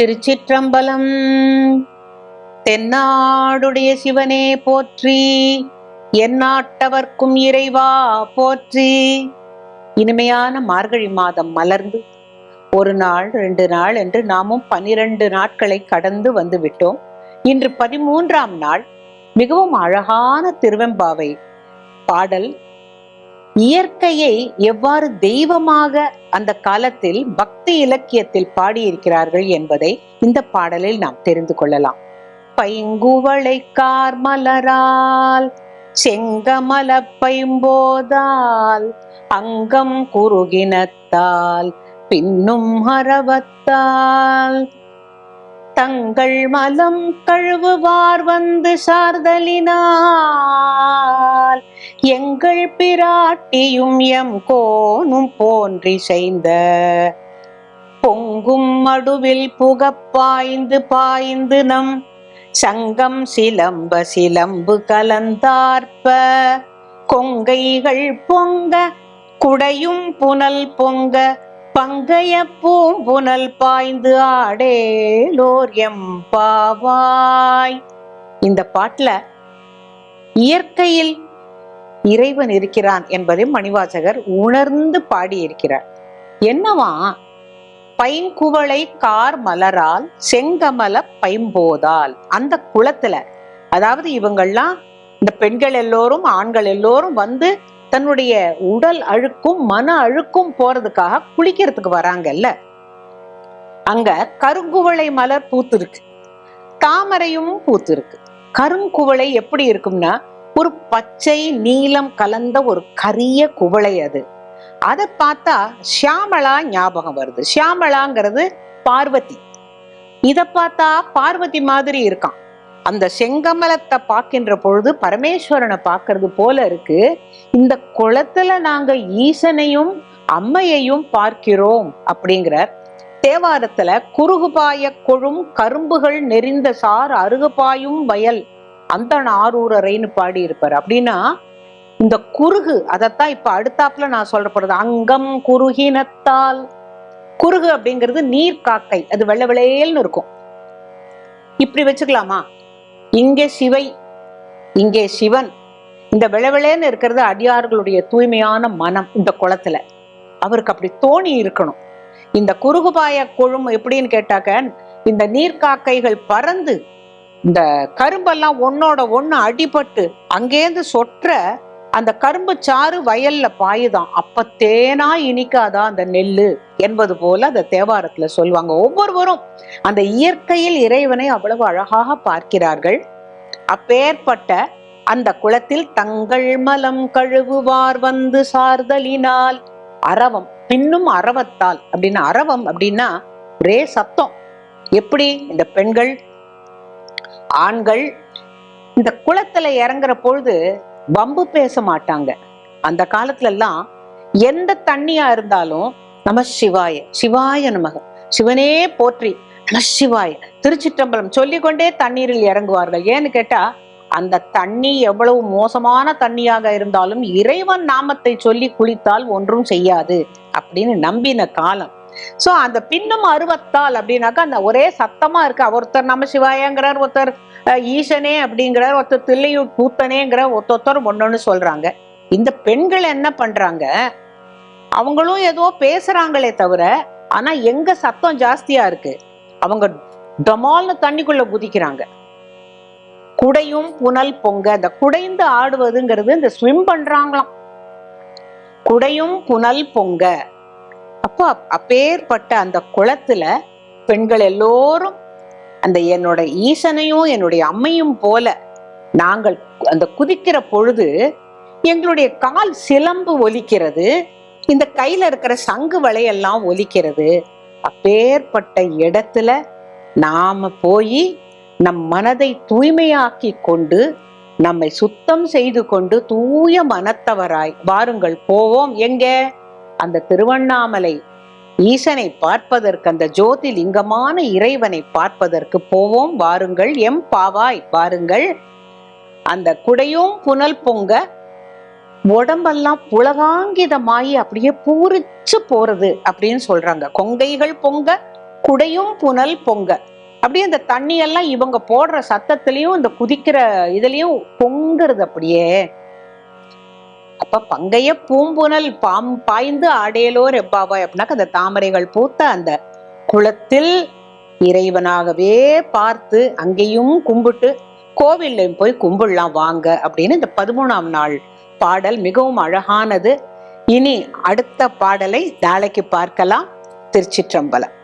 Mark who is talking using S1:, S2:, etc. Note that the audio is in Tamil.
S1: திருச்சிற்றம்பலம். தென்னாடுடைய சிவனே போற்றி, எந்நாட்டவர்க்கும் இறைவா போற்றி. இனிமையான மார்கழி மாதம் மலர்ந்து ஒரு நாள் 2 நாள் என்று நாமும் 12 நாட்களை கடந்து வந்து விட்டோம். இன்று 13ஆம் நாள். மிகவும் அழகான திருவெம்பாவை பாடல். இயற்கையை எவ்வாறு தெய்வமாக அந்த காலத்தில் பக்தி இலக்கியத்தில் பாடியிருக்கிறார்கள் என்பதை இந்த பாடலில் நாம் தெரிந்து கொள்ளலாம். பைங்குவளை கார்மலரால் செங்கமல பைம்போதால் அங்கம் குறுகினத்தால் பின்னும் அரவத்தால் தங்கள் மலம் கழுவுவார் வந்து சார்தலினால் எங்கள் பிராட்டியும் எம் கோனும் போன்றி செய்த பொங்கும் மடுவில் புகப்பாய்ந்து பாய்ந்து நம் சங்கம் சிலம்ப சிலம்பு கலந்தார்ப்ப கொங்கைகள் பொங்க குடையும் புனல் பொங்க பங்கைய பூம்புனல் பாய்ந்து ஆடேலோர் எம்பாவாய். இந்த பாட்டுல இயற்கையில் இறைவன் இருக்கிறான் என்பதை மணிவாசகர் உணர்ந்து பாடியிருக்கிறார். என்னவா? பைங்குவளை கார் மலரால் செங்கமல பைம்போதால், அந்த குளத்துல, அதாவது இவங்கள்லாம் இந்த பெண்கள் எல்லோரும் ஆண்கள் எல்லோரும் வந்து தன்னுடைய உடல் அழுக்கும் மன அழுக்கும் போறதுக்காக குளிக்கிறதுக்கு வராங்கல்ல. அங்க கருங்குவளை மலர் பூத்திருக்கு, தாமரையும் பூத்திருக்கு. கருங்குவளை எப்படி இருக்கும்னா ஒரு பச்சை நீலம் கலந்த ஒரு கரிய குவளை. அதை பார்த்தா ஷியாமளா ஞாபகம் வருது. ஷியாமளாங்கிறது பார்வதி. இத பார்த்தா பார்வதி மாதிரி இருக்கான். அந்த செங்கமலத்தை பார்க்கின்ற பொழுது பரமேஸ்வரனை பார்க்கறது போல இருக்கு. இந்த குளத்துல நாங்க ஈசனையும் அம்மையையும் பார்க்கிறோம் அப்படிங்கிறார். தேவாரத்துல குறுகுபாய கொழும் கரும்புகள் நெறிந்த சார் அருகுபாயும் வயல் அந்த ஆரூரரைன்னு பாடி இருப்பார். அப்படின்னா இந்த குறுகு, அதைத்தான் இப்ப அடுத்தாப்புல நான் சொல்ற போறது. அங்கம் குறுகினத்தால், குறுகு அப்படிங்கிறது நீர் காக்கை, அது வெள்ளை வெளையல்னு இருக்கும். இப்படி வச்சுக்கலாமா? இங்கே சிவை, இங்கே சிவன். இந்த வெளவெளேன்னு இருக்கிறது அடியார்களுடைய தூய்மையான மனம். இந்த குளத்துல அவருக்கு அப்படி தோணி இருக்கணும். இந்த குறுகுபாய கொழும் எப்படின்னு கேட்டாக்க, இந்த நீர்க்காக்கைகள் பறந்து இந்த கரும்பெல்லாம் ஒன்னோட ஒண்ணு அடிபட்டு அங்கேருந்து சொற்ற அந்த கரும்பு சாறு வயல்ல பாயுதான். அப்ப தேனா இனிக்காதா அந்த நெல்லு என்பது போல அந்த தேவாரத்துல சொல்லுவாங்க. ஒவ்வொருவரும் அந்த இயற்கையில் இறைவனை அவ்வளவு அழகாக பார்க்கிறார்கள். அப்பேற்பட்ட அந்த குளத்தில் தங்கள் மலம் கழுவுவார் வந்து சார்தலினால் அரவம் பின்னும் அரவத்தால். அப்படின்னு அரவம் அப்படின்னா ஒரே சத்தம். எப்படி இந்த பெண்கள் ஆண்கள் இந்த குளத்துல இறங்குற பொழுது வம்பு பேச மாட்டாங்க. அந்த காலத்துல எல்லாம் எந்த தண்ணியா இருந்தாலும் நம சிவாய சிவாய நமக, சிவனே போற்றி, நம சிவாய திருச்சிற்றம்பலம் சொல்லிக்கொண்டே தண்ணீரில் இறங்குவார்கள். ஏன்னு கேட்டா அந்த தண்ணி எவ்வளவு மோசமான தண்ணியாக இருந்தாலும் இறைவன் நாமத்தை சொல்லி குளித்தால் ஒன்றும் செய்யாது அப்படின்னு நம்பின காலம். சோ அந்த பின்னும் அருவத்தால் அப்படின்னாக்கா அந்த ஒரே சத்தமா இருக்கு. ஒருத்தர் நம சிவாயங்கிறார், ஒருத்தர் ஈசனே அப்படிங்கிறார், ஒருத்தர் தில்லையூர் பூத்தனேங்கிற ஒருத்தர் ஒன்னொன்னு சொல்றாங்க. இந்த பெண்கள் என்ன பண்றாங்க? அவங்களும் ஏதோ பேசுறாங்களே தவிர, ஆனா எங்க சத்தம் ஜாஸ்தியா இருக்கு, அவங்க டமால்னு தண்ணிக்குள்ள குதிக்கிறாங்க. குடையும் புனல் பொங்க, இந்த குடைந்து ஆடுவதுங்கிறது இந்த ஸ்விம் பண்றாங்களாம். குடையும் புனல் பொங்க. அப்போ அப்பேற்பட்ட அந்த குளத்துல பெண்கள் எல்லோரும் அந்த என்னோட ஈசனையும் என்னுடைய அம்மையும் போல நாங்கள் அந்த குதிக்கிற பொழுது எங்களுடைய கால் சிலம்பு ஒலிக்கிறது, இந்த கையில இருக்கிற சங்கு வளையெல்லாம் ஒலிக்கிறது. அப்பேற்பட்ட இடத்துல நாம போய் நம் மனதை தூய்மையாக்கி கொண்டு நம்மை சுத்தம் செய்து கொண்டு தூய மனத்தவராய் வாருங்கள் போவோம். எங்க? அந்த திருவண்ணாமலை ஈசனை பார்ப்பதற்கு, அந்த ஜோதி லிங்கமான இறைவனை பார்ப்பதற்கு போவோம். வாருங்கள் எம் பாவாய் வாருங்கள். அந்த குடையும் புனல் பொங்க உடம்பெல்லாம் புலகாங்கிதமாயி அப்படியே பூரிச்சு போறது அப்படின்னு சொல்றாங்க. கொங்கைகள் பொங்க குடையும் புனல் பொங்க. அப்படியே அந்த தண்ணி எல்லாம் இவங்க போடுற சத்தத்திலையும் இந்த குதிக்கிற இதுலயும் பொங்குறது அப்படியே. அப்ப பங்கைய பூம்புனல் பாய்ந்து ஆடேலோ ரெப்பாவாய் அப்படின்னாக்க அந்த தாமரைகள் பூத்த அந்த குளத்தில் இறைவனாகவே பார்த்து அங்கேயும் கும்பிட்டு கோவில்லையும் போய் கும்பிடலாம் வாங்க அப்படின்னு இந்த 13ஆம் நாள் பாடல் மிகவும் அழகானது. இனி அடுத்த பாடலை நாளைக்கு பார்க்கலாம். திருச்சிற்றம்பலம்.